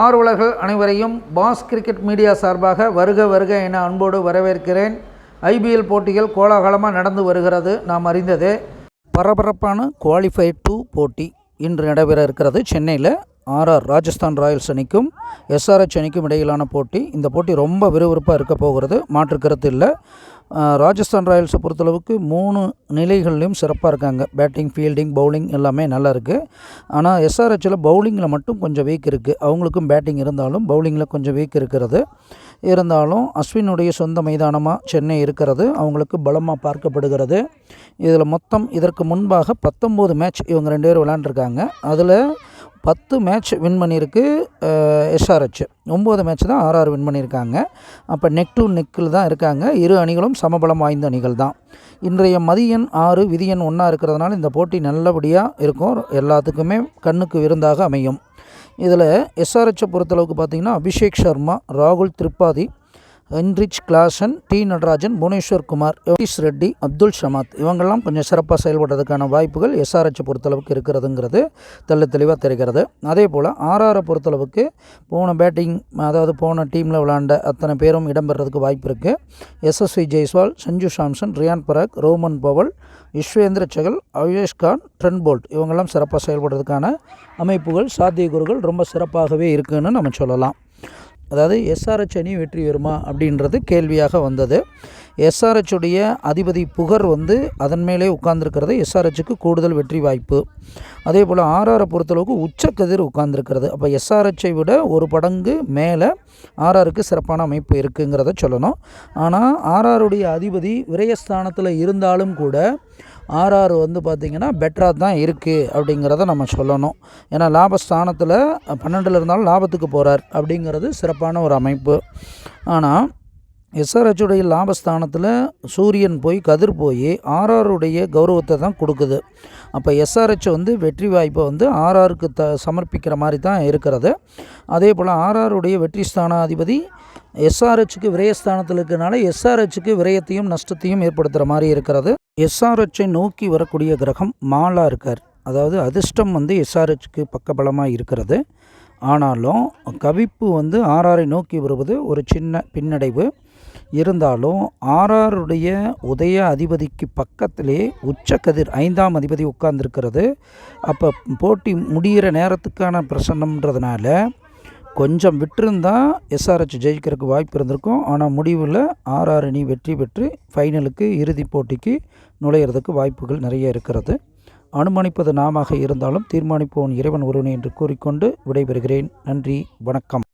ஆர்வலர்கள் அனைவரையும் pass cricket media சார்பாக வருக வருக என அன்போடு வரவேற்கிறேன். ஐபிஎல் போட்டிகள் கோலாகலமாக நடந்து வருகிறது, நாம் அறிந்ததே. பரபரப்பான குவாலிஃபை 2 போட்டி இன்று நடைபெற இருக்கிறது. சென்னையில் ராஜஸ்தான் ராயல்ஸ் அணிக்கும் எஸ்ஆர்ஹெச் அணிக்கும் இடையிலான போட்டி. இந்த போட்டி ரொம்ப விறுவிறுப்பாக இருக்க போகிறது, மாற்று கருத்து இல்லை. ராஜஸ்தான் ராயல்ஸை பொறுத்தளவுக்கு 3 நிலைகள்லையும் சிறப்பாக இருக்காங்க. பேட்டிங், ஃபீல்டிங், பவுலிங் எல்லாமே நல்லா இருக்குது. ஆனால் எஸ்ஆர்ஹெச்சில் பவுலிங்கில் மட்டும் கொஞ்சம் வீக் இருக்குது. அவங்களுக்கும் பேட்டிங் இருந்தாலும் பவுலிங்கில் கொஞ்சம் வீக் இருக்கிறது. இருந்தாலும் அஸ்வினுடைய சொந்த மைதானமாக சென்னை இருக்கிறது, அவங்களுக்கு பலமாக பார்க்கப்படுகிறது. இதில் மொத்தம் இதற்கு முன்பாக 19 மேட்ச் இவங்க 2 பேரும் விளையாண்டுருக்காங்க. அதில் 10 மேட்ச் வின் பண்ணியிருக்கு எஸ்ஆர்ஹெச், 9 மேட்ச் தான் ஆர்ஆர் வின் பண்ணியிருக்காங்க. அப்போ நெக் டு நெக்கில் தான் இருக்காங்க. இரு அணிகளும் சமபலம் வாய்ந்த அணிகள் தான். இன்றைய மதியன் 6 விதியன் 1 இருக்கிறதுனால இந்த போட்டி நல்லபடியாக இருக்கும், எல்லாத்துக்குமே கண்ணுக்கு விருந்தாக அமையும். இதில் எஸ்ஆர்ஹெச்சை பொறுத்தளவுக்கு பார்த்திங்கன்னா அபிஷேக் சர்மா, ராகுல் Tripathi, Heinrich Klaasen, T Natarajan, Bhuvneshwar Kumar, Yogesh Reddy, Abdul Samad இவங்கெல்லாம் கொஞ்சம் சிறப்பாக செயல்படுறதுக்கான வாய்ப்புகள் எஸ்ஆர்ஹெச்சை பொறுத்தளவுக்கு இருக்கிறதுங்கிறது தெளிவாக தெரிகிறது. அதே போல் ஆர்ஆரை பொறுத்தளவுக்கு போன டீமில் விளையாண்ட அத்தனை பேரும் இடம்பெறதுக்கு வாய்ப்பு இருக்குது. Yashasvi Jaiswal, Sanju Samson, Riyan Parag, Rovman Powell, Yuzvendra Chahal, Avesh Khan, Trent Boult இவங்கெல்லாம் சிறப்பாக செயல்படுறதுக்கான அமைப்புகள், சாத்தியக்கூறுகள் ரொம்ப சிறப்பாகவே இருக்குதுன்னு நம்ம சொல்லலாம். அதாவது எஸ்ஆர்ஹெச் அணி வெற்றி பெறுமா அப்படின்றது கேள்வியாக வந்தது. எஸ்ஆர்ஹெச்சுடைய அதிபதி புகர் அதன் மேலே உட்கார்ந்துருக்கிறது, எஸ்ஆர்ஹெச்சுக்கு கூடுதல் வெற்றி வாய்ப்பு. அதே போல் ஆர்ஆரை பொறுத்தளவுக்கு உச்சக்கதிர் உட்கார்ந்துருக்கிறது. அப்போ எஸ்ஆர்ஹெச்சை விட ஒரு படங்கு மேலே ஆர்ஆருக்கு சிறப்பான அமைப்பு இருக்குங்கிறத சொல்லணும். ஆனால் ஆர்ஆருடைய அதிபதி விரயஸ்தானத்தில் இருந்தாலும் கூட ஆர்ஆர் பார்த்திங்கன்னா பெட்டராக தான் இருக்குது அப்படிங்கிறத நம்ம சொல்லணும். ஏன்னா லாபஸ்தானத்தில் 12 இருந்தாலும் லாபத்துக்கு போகிறார் அப்படிங்கிறது சிறப்பான ஒரு அமைப்பு. ஆனால் எஸ்ஆர்ஹெச்சுடைய லாபஸ்தானத்தில் சூரியன் போய் கதிர் போய் ஆர்ஆருடைய கௌரவத்தை தான் கொடுக்குது. அப்போ எஸ்ஆர்ஹெச் வெற்றி வாய்ப்பை ஆர்ஆருக்கு சமர்ப்பிக்கிற மாதிரி தான் இருக்கிறது. அதே போல் ஆர்ஆருடைய வெற்றி ஸ்தானாதிபதி எஸ்ஆர்ஹெச்சுக்கு விரயஸ்தானத்தில் இருக்கிறனால எஸ்ஆர்ஹெச்சுக்கு விரயத்தையும் நஷ்டத்தையும் ஏற்படுத்துகிற மாதிரி இருக்கிறது. எஸ்ஆர்ஹெச்சை நோக்கி வரக்கூடிய கிரகம் மாலாக இருக்கார். அதாவது அதிர்ஷ்டம் எஸ்ஆர்ஹெச்சுக்கு பக்கபலமாக இருக்கிறது. ஆனாலும் கவிப்பு ஆர்ஆரை நோக்கி வருவது ஒரு சின்ன பின்னடைவு. இருந்தாலும் ஆர்ஆருடைய உதய அதிபதிக்கு பக்கத்திலே உச்சக்கதிர் 5ஆம் அதிபதி உட்கார்ந்துருக்கிறது. அப்போ போட்டி முடிகிற நேரத்துக்கான பிரசன்னம்ன்றதுனால கொஞ்சம் விட்டுருந்தால் எஸ்ஆர்ஹெச் ஜெயிக்கிறதுக்கு வாய்ப்பு இருந்திருக்கும். ஆனால் முடிவில் ஆர்ஆர் அணி வெற்றி பெற்று ஃபைனலுக்கு இறுதிப் போட்டிக்கு நுழையிறதுக்கு வாய்ப்புகள் நிறைய இருக்கிறது. அனுமானிப்பது நாமாக இருந்தாலும் தீர்மானிப்பவன் இறைவன் ஒருவனே என்று கூறிக்கொண்டு விடைபெறுகிறேன். நன்றி, வணக்கம்.